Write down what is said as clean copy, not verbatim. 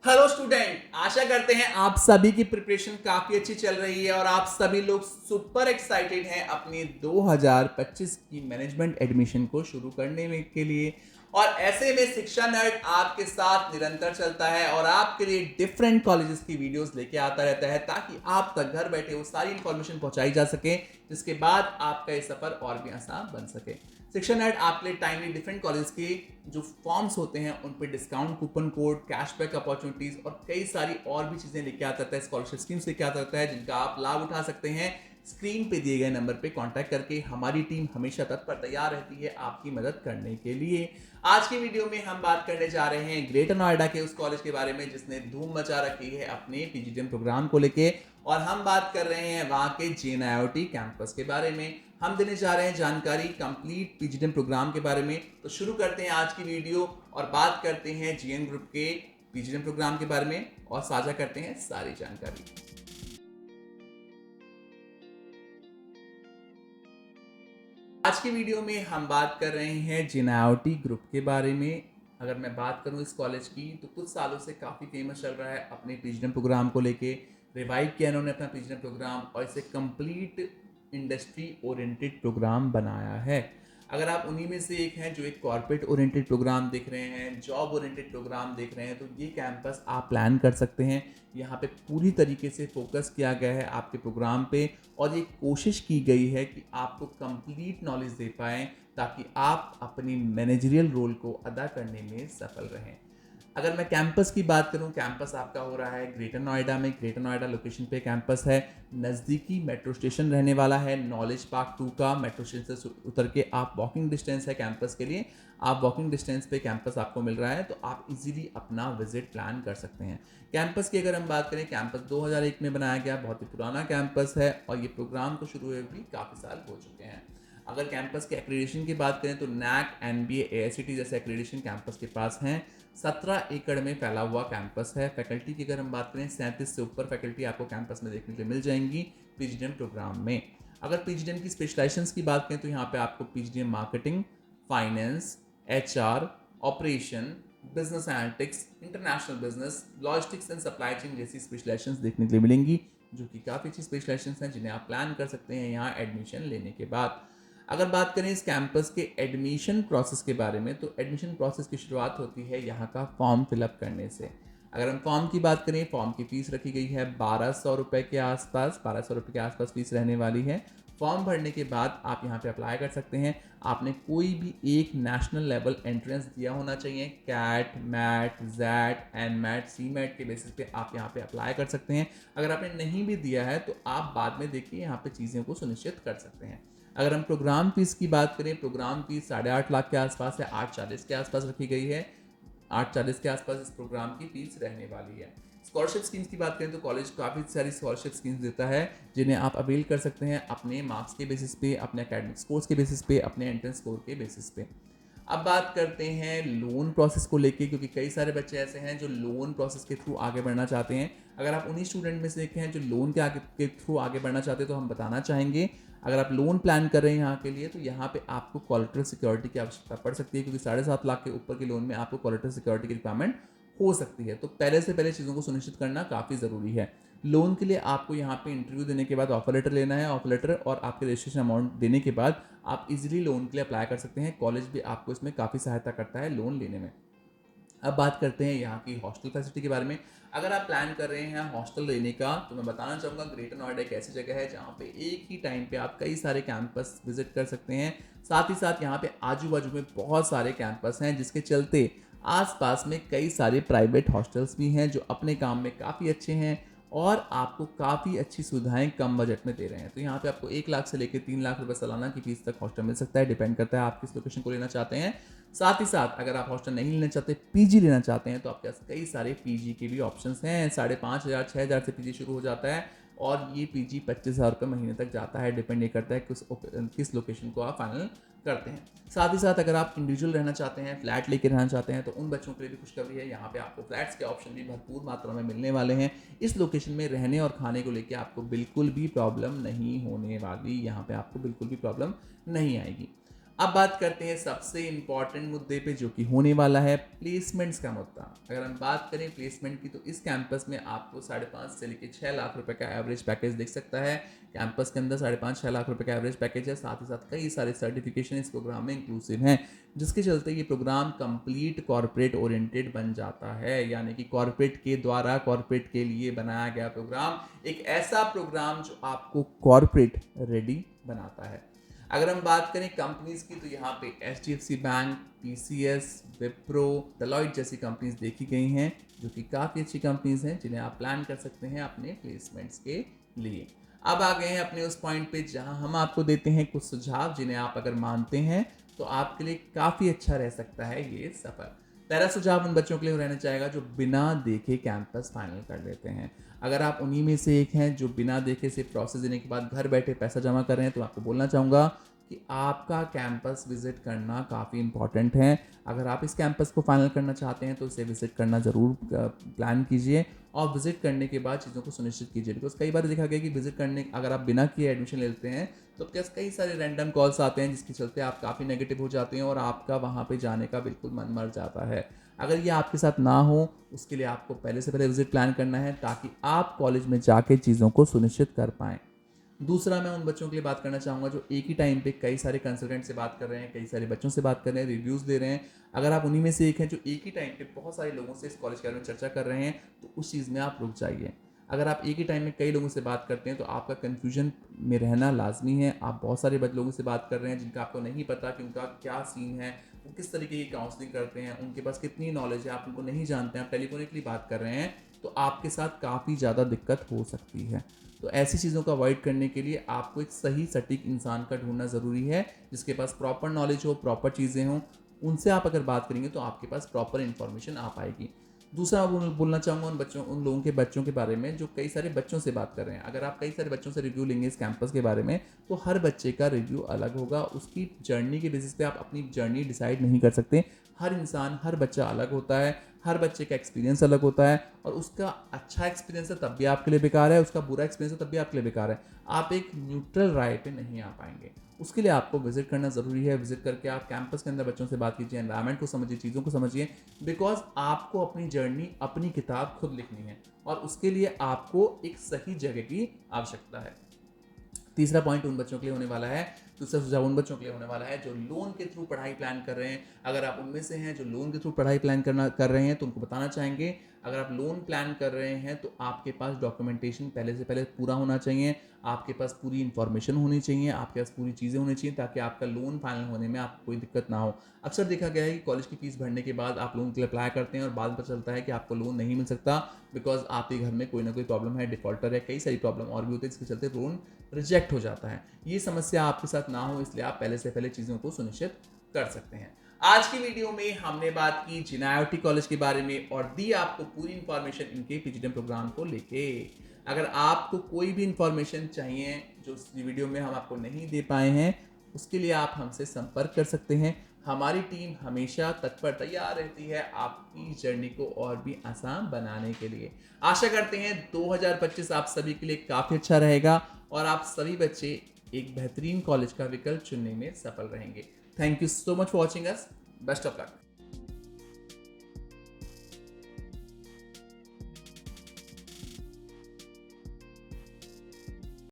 Hello student, आशा करते हैं आप सभी की प्रिपरेशन काफी अच्छी चल रही है और आप सभी लोग सुपर एक्साइटेड हैं अपनी 2025 की मैनेजमेंट एडमिशन को शुरू करने में के लिए। और ऐसे में शिक्षा नर्ड आपके साथ निरंतर चलता है और आपके लिए डिफरेंट कॉलेजेस की वीडियोस लेके आता रहता है ताकि आप तक घर बैठे वो सारी इंफॉर्मेशन पहुंचाई जा सके, जिसके बाद आपका ये सफर और भी आसान बन सके। शिक्षा नेट आपके लिए टाइमली डिफरेंट कॉलेज के जो फॉर्म्स होते हैं उन पर discount coupon code, cashback opportunities और कई सारी और भी चीजें लेके आता है, स्कॉलरशिप स्कीम्स लेके आता है जिनका आप लाभ उठा सकते हैं। स्क्रीन पे दिए गए नंबर पे कांटेक्ट करके हमारी टीम हमेशा तत्पर तैयार रहती है आपकी मदद करने के लिए। आज की वीडियो में हम बात करने जा रहे हैं ग्रेटर नोएडा के उस कॉलेज के बारे में जिसने धूम मचा रखी है अपने पीजीडीएम प्रोग्राम को लेके, और हम बात कर रहे हैं वहां के जेएनआईओटी कैंपस के बारे में। हम देने जा रहे हैं जानकारी कंप्लीट पीजीडीएम प्रोग्राम के बारे में। तो शुरू करते हैं आज की वीडियो और बात करते हैं जीएन ग्रुप के पीजीडीएम प्रोग्राम के बारे में और साझा करते हैं सारी जानकारी। आज की वीडियो में हम बात कर रहे हैं जेएनआईओटी ग्रुप के बारे में। अगर मैं बात करूं इस कॉलेज की तो कुछ सालों से काफ़ी फेमस चल रहा है अपने पीजीडीएम प्रोग्राम को लेके। रिवाइव किया इन्होंने अपना पीजीडीएम प्रोग्राम और इसे कंप्लीट इंडस्ट्री ओरिएंटेड प्रोग्राम बनाया है। अगर आप उन्हीं में से एक हैं जो एक कॉर्पोरेट ओरिएंटेड प्रोग्राम देख रहे हैं, जॉब ओरिएंटेड प्रोग्राम देख रहे हैं, तो ये कैंपस आप प्लान कर सकते हैं। यहाँ पे पूरी तरीके से फोकस किया गया है आपके प्रोग्राम पे और ये कोशिश की गई है कि आपको कंप्लीट नॉलेज दे पाएँ ताकि आप अपनी मैनेजरियल रोल को अदा करने में सफल रहें। अगर मैं कैंपस की बात करूं, कैंपस आपका हो रहा है ग्रेटर नोएडा में। ग्रेटर नोएडा लोकेशन पे कैंपस है, नज़दीकी मेट्रो स्टेशन रहने वाला है नॉलेज पार्क 2 का। मेट्रो स्टेशन से उतर के आप वॉकिंग डिस्टेंस है कैंपस के लिए, आप वॉकिंग डिस्टेंस पे कैंपस आपको मिल रहा है, तो आप इजीली अपना विजिट प्लान कर सकते हैं। कैंपस की अगर हम बात करें, कैंपस 2001 में बनाया गया, बहुत ही पुराना कैंपस है और ये प्रोग्राम को शुरू हुए भी काफ़ी साल हो चुके हैं। अगर कैंपस के एक्रेडिटेशन की बात करें तो नैक, एनबीए, एआईसीटी जैसे एक्रेडिटेशन कैंपस के पास हैं। 17 एकड़ में फैला हुआ कैंपस है। फैकल्टी की अगर हम बात करें, 37 से ऊपर फैकल्टी आपको कैंपस में देखने के लिए मिल जाएंगी पीजीडीएम प्रोग्राम में। अगर पीजीडीएम की स्पेशलाइजेशंस की बात करें तो यहाँ पे आपको PGDM marketing, finance, HR, operation, business analytics, international business, logistics and supply chain जैसी स्पेशलाइजेशंस देखने के लिए मिलेंगी, जो कि काफ़ी अच्छी स्पेशलाइजेशंस हैं जिन्हें आप प्लान कर सकते हैं यहाँ एडमिशन लेने के बाद। अगर बात करें इस कैंपस के एडमिशन प्रोसेस के बारे में, तो एडमिशन प्रोसेस की शुरुआत होती है यहाँ का फॉर्म फिलअप करने से। अगर हम फॉर्म की बात करें, फॉर्म की फ़ीस रखी गई है 1200 रुपये के आसपास, 1200 रुपये के आसपास फ़ीस रहने वाली है। फॉर्म भरने के बाद आप यहाँ पे अप्लाई कर सकते हैं। आपने कोई भी एक नेशनल लेवल एंट्रेंस दिया होना चाहिए। CAT, MAT, XAT, NMAT, CMAT के बेसिस पे आप यहाँ पे अप्लाई कर सकते हैं। अगर आपने नहीं भी दिया है तो आप बाद में देखिए यहाँ पे चीज़ों को सुनिश्चित कर सकते हैं। अगर हम प्रोग्राम फीस की बात करें, प्रोग्राम फीस 8.5 लाख के आसपास है, 840 के आसपास रखी गई है। 840 के आसपास इस प्रोग्राम की फीस रहने वाली है। स्कॉलरशिप स्कीम्स की बात करें तो कॉलेज काफ़ी सारी स्कॉलरशिप स्कीम्स देता है जिन्हें आप अवेल कर सकते हैं अपने मार्क्स के बेसिस पे, अपने एकेडमिक स्कोर्स के बेसिस पे, अपने एंट्रेंस स्कोर के बेसिस पे। अब बात करते हैं लोन प्रोसेस को लेके, क्योंकि कई सारे बच्चे ऐसे हैं जो लोन प्रोसेस के थ्रू आगे बढ़ना चाहते हैं। अगर आप उन्हीं स्टूडेंट में से एक हैं जो लोन के थ्रू आगे बढ़ना चाहते हैं तो हम बताना चाहेंगे, अगर आप लोन प्लान कर रहे हैं यहाँ के लिए तो यहाँ पे आपको कोलेटरल सिक्योरिटी की आवश्यकता पड़ सकती है, क्योंकि 7.5 लाख के ऊपर के लोन में आपको कोलेटरल सिक्योरिटी की रिक्वायरमेंट हो सकती है। तो पहले से पहले चीज़ों को सुनिश्चित करना काफ़ी ज़रूरी है। लोन के लिए आपको यहाँ पे इंटरव्यू देने के बाद ऑफर लेटर लेना है। ऑफर लेटर और आपके रजिस्ट्रेशन अमाउंट देने के बाद आप इजीली लोन के लिए अप्लाई कर सकते हैं। कॉलेज भी आपको इसमें काफ़ी सहायता करता है लोन लेने में। अब बात करते हैं यहाँ की हॉस्टल फैसिलिटी के बारे में। अगर आप प्लान कर रहे हैं हॉस्टल लेने का तो मैं बताना चाहूँगा, ग्रेटर नोएडा एक ऐसी जगह है जहाँ पे एक ही टाइम पे आप कई सारे कैंपस विजिट कर सकते हैं। साथ ही साथ यहाँ पे आजू बाजू में बहुत सारे कैंपस हैं, जिसके चलते आसपास में कई सारे प्राइवेट हॉस्टल्स भी हैं जो अपने काम में काफ़ी अच्छे हैं और आपको काफ़ी अच्छी सुविधाएं कम बजट में दे रहे हैं। तो यहाँ पे आपको 1 लाख से लेकर 3 लाख रुपए सालाना की फीस तक हॉस्टल मिल सकता है, डिपेंड करता है आप किस लोकेशन को लेना चाहते हैं। साथ ही साथ अगर आप हॉस्टल नहीं लेना चाहते, पीजी लेना चाहते हैं, तो आपके पास कई सारे पीजी के भी ऑप्शंस हैं। 5,500 6,000 से पीजी शुरू हो जाता है और ये पीजी 25,000 रुपये महीने तक जाता है। डिपेंड ये करता है किस लोकेशन को आप फाइनल करते हैं। साथ ही साथ अगर आप इंडिविजुअल रहना चाहते हैं, फ्लैट लेके रहना चाहते हैं, तो उन बच्चों के लिए भी खुशखबरी है। यहाँ पे आपको फ्लैट्स के ऑप्शन भी भरपूर मात्रा में मिलने वाले हैं। इस लोकेशन में रहने और खाने को लेके आपको बिल्कुल भी प्रॉब्लम नहीं होने वाली। यहाँ पे आपको बिल्कुल भी प्रॉब्लम नहीं आएगी। अब बात करते हैं सबसे इम्पॉर्टेंट मुद्दे पे, जो कि होने वाला है प्लेसमेंट्स का मुद्दा। अगर हम बात करें प्लेसमेंट की, तो इस कैंपस में आपको 5.5 से लेकर 6 लाख रुपए का एवरेज पैकेज दिख सकता है। कैंपस के अंदर 5.5-6 लाख रुपए का एवरेज पैकेज है। साथ ही साथ कई सारे सर्टिफिकेशन इस प्रोग्राम में इंक्लूसिव हैं, जिसके चलते ये प्रोग्राम कंप्लीट कॉर्पोरेट ओरिएंटेड बन जाता है। यानी कि कॉर्पोरेट के द्वारा कॉर्पोरेट के लिए बनाया गया प्रोग्राम, एक ऐसा प्रोग्राम जो आपको कॉर्पोरेट रेडी बनाता है। अगर हम बात करें कंपनीज की, तो यहाँ पे HDFC bank, TCS, Wipro, Deloitte जैसी कंपनीज देखी गई हैं, जो कि काफ़ी अच्छी कंपनीज हैं जिन्हें आप प्लान कर सकते हैं अपने प्लेसमेंट्स के लिए। अब आ गए हैं अपने उस पॉइंट पे जहां हम आपको देते हैं कुछ सुझाव, जिन्हें आप अगर मानते हैं तो आपके लिए काफ़ी अच्छा रह सकता है ये सफ़र। पहला सुझाव उन बच्चों के लिए रहना चाहेगा जो बिना देखे कैंपस फाइनल कर लेते हैं। अगर आप उन्हीं में से एक हैं जो बिना देखे से प्रोसेस देने के बाद घर बैठे पैसा जमा कर रहे हैं, तो आपको बोलना चाहूँगा कि आपका कैंपस विजिट करना काफ़ी इंपॉर्टेंट है। अगर आप इस कैंपस को फाइनल करना चाहते हैं तो इसे विजिट करना ज़रूर प्लान कीजिए, और विजिट करने के बाद चीज़ों को सुनिश्चित कीजिए। बिकॉज कई बार देखा गया कि विजिट करने अगर आप बिना किए एडमिशन लेते हैं तो कई सारे रैंडम कॉल्स आते हैं, जिसके चलते आप काफ़ी नेगेटिव हो जाते हैं और आपका वहाँ पे जाने का बिल्कुल मन मर जाता है। अगर ये आपके साथ ना हो, उसके लिए आपको पहले से पहले विजिट प्लान करना है, ताकि आप कॉलेज में जाके चीज़ों को सुनिश्चित कर पाएँ। दूसरा, मैं उन बच्चों के लिए बात करना चाहूँगा जो एक ही टाइम पे कई सारे कंसल्टेंट से बात कर रहे हैं, कई सारे बच्चों से बात कर रहे हैं, रिव्यूज़ दे रहे हैं। अगर आप उन्हीं में से एक हैं जो एक ही टाइम पे बहुत सारे लोगों से इस कॉलेज के बारे में चर्चा कर रहे हैं, तो उस चीज़ में आप रुक जाइए। अगर आप एक ही टाइम में कई लोगों से बात करते हैं तो आपका कन्फ्यूजन में रहना लाजमी है। आप बहुत सारे लोगों से बात कर रहे हैं जिनका आपको नहीं पता कि उनका क्या सीन है, वो किस तरीके की काउंसलिंग करते हैं, उनके पास कितनी नॉलेज है, आप उनको नहीं जानते हैं, आप टेलीफोनिकली बात कर रहे हैं, तो आपके साथ काफ़ी ज़्यादा दिक्कत हो सकती है। तो ऐसी चीज़ों को अवॉइड करने के लिए आपको एक सही सटीक इंसान का ढूंढना ज़रूरी है, जिसके पास प्रॉपर नॉलेज हो, प्रॉपर चीज़ें हों। उनसे आप अगर बात करेंगे तो आपके पास प्रॉपर इन्फॉर्मेशन आ पाएगी। दूसरा, बोलना चाहूँगा उन लोगों के बच्चों के बारे में जो कई सारे बच्चों से बात कर रहे हैं। अगर आप कई सारे बच्चों से रिव्यू लेंगे इस कैंपस के बारे में, तो हर बच्चे का रिव्यू अलग होगा। उसकी जर्नी के बेसिस पे आप अपनी जर्नी डिसाइड नहीं कर सकते। हर इंसान, हर बच्चा अलग होता है, हर बच्चे का एक्सपीरियंस अलग होता है, और उसका अच्छा एक्सपीरियंस है तब भी आपके लिए बेकार है, उसका बुरा एक्सपीरियंस है तब भी आपके लिए बेकार है। आप एक न्यूट्रल राय पे नहीं आ पाएंगे। उसके लिए आपको विजिट करना ज़रूरी है। विजिट करके आप कैंपस के अंदर बच्चों से बात कीजिए, एनवायरनमेंट को समझिए, चीज़ों को समझिए, बिकॉज आपको अपनी जर्नी, अपनी किताब खुद लिखनी है, और उसके लिए आपको एक सही जगह की आवश्यकता है। तीसरा पॉइंट उन बच्चों के लिए होने वाला है, दूसरा सुझाव उन बच्चों के लिए होने वाला है जो लोन के थ्रू पढ़ाई प्लान कर रहे हैं। अगर आप उनमें से हैं जो लोन के थ्रू पढ़ाई प्लान कर रहे हैं, तो उनको बताना चाहेंगे, अगर आप लोन प्लान कर रहे हैं तो आपके पास डॉक्यूमेंटेशन पहले से पहले पूरा होना चाहिए, आपके पास पूरी इन्फॉर्मेशन होनी चाहिए, आपके पास पूरी चीज़ें होनी चाहिए, ताकि आपका लोन फाइनल होने में आपको कोई दिक्कत ना हो। अक्सर देखा गया है कि कॉलेज की फीस भरने के बाद आप लोन के लिए अप्लाई करते हैं और बाद में पता चलता है कि आपको लोन नहीं मिल सकता, बिकॉज आपके घर में कोई ना कोई प्रॉब्लम है, डिफॉल्टर है, कई सारी प्रॉब्लम और भी होती है, जिसके चलते लोन रिजेक्ट हो जाता है। ये समस्या आपके साथ ना हो, इसलिए आप पहले से पहले चीज़ों को सुनिश्चित कर सकते हैं। आज की वीडियो में हमने बात की जिनायोटी कॉलेज के बारे में और दी आपको पूरी इंफॉर्मेशन इनके पीजीडीएम प्रोग्राम को लेके। अगर आपको कोई भी इंफॉर्मेशन चाहिए जो इस वीडियो में हम आपको नहीं दे पाए हैं, उसके लिए आप हमसे संपर्क कर सकते हैं। हमारी टीम हमेशा तत्पर तैयार रहती है आपकी जर्नी को और भी आसान बनाने के लिए। आशा करते हैं 2025 आप सभी के लिए काफ़ी अच्छा रहेगा और आप सभी बच्चे एक बेहतरीन कॉलेज का विकल्प चुनने में सफल रहेंगे। Thank you so much for watching us. Best of luck.